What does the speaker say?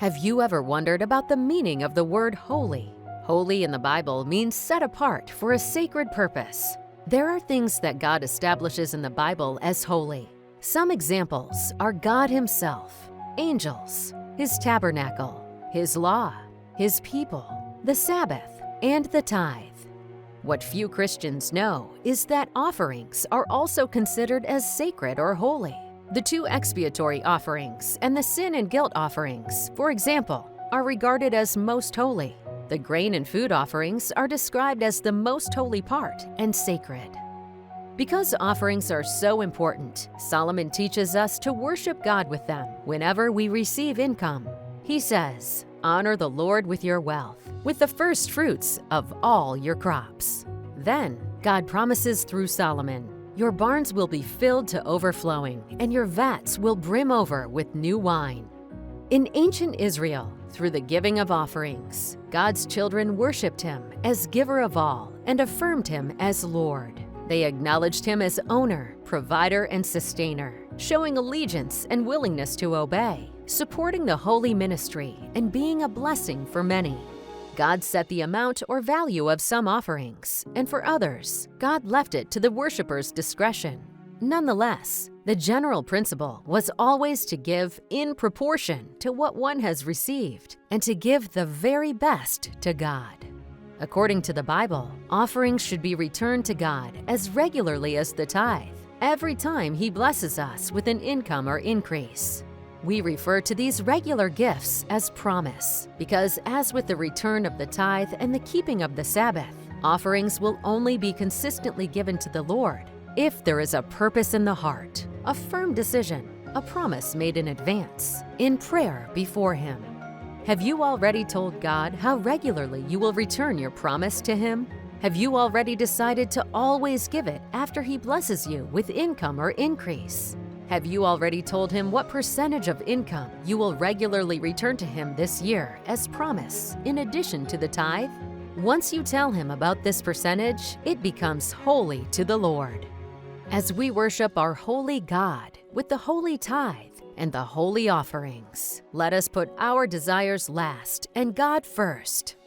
Have you ever wondered about the meaning of the word holy? Holy in the Bible means set apart for a sacred purpose. There are things that God establishes in the Bible as holy. Some examples are God Himself, angels, His tabernacle, His law, His people, the Sabbath, and the tithe. What few Christians know is that offerings are also considered as sacred or holy. The two expiatory offerings and the sin and guilt offerings, for example, are regarded as most holy. The grain and food offerings are described as the most holy part and sacred. Because offerings are so important, Solomon teaches us to worship God with them whenever we receive income. He says, "Honor the Lord with your wealth, with the first fruits of all your crops." Then, God promises through Solomon, "Your barns will be filled to overflowing, and your vats will brim over with new wine." In ancient Israel, through the giving of offerings, God's children worshipped Him as giver of all and affirmed Him as Lord. They acknowledged Him as owner, provider, and sustainer, showing allegiance and willingness to obey, supporting the holy ministry, and being a blessing for many. God set the amount or value of some offerings, and for others, God left it to the worshippers' discretion. Nonetheless, the general principle was always to give in proportion to what one has received, and to give the very best to God. According to the Bible, offerings should be returned to God as regularly as the tithe, every time He blesses us with an income or increase. We refer to these regular gifts as promise, because as with the return of the tithe and the keeping of the Sabbath, offerings will only be consistently given to the Lord if there is a purpose in the heart, a firm decision, a promise made in advance, in prayer before Him. Have you already told God how regularly you will return your promise to Him? Have you already decided to always give it after He blesses you with income or increase? Have you already told Him what percentage of income you will regularly return to Him this year as promise, in addition to the tithe? Once you tell Him about this percentage, it becomes holy to the Lord. As we worship our holy God with the holy tithe and the holy offerings, let us put our desires last and God first.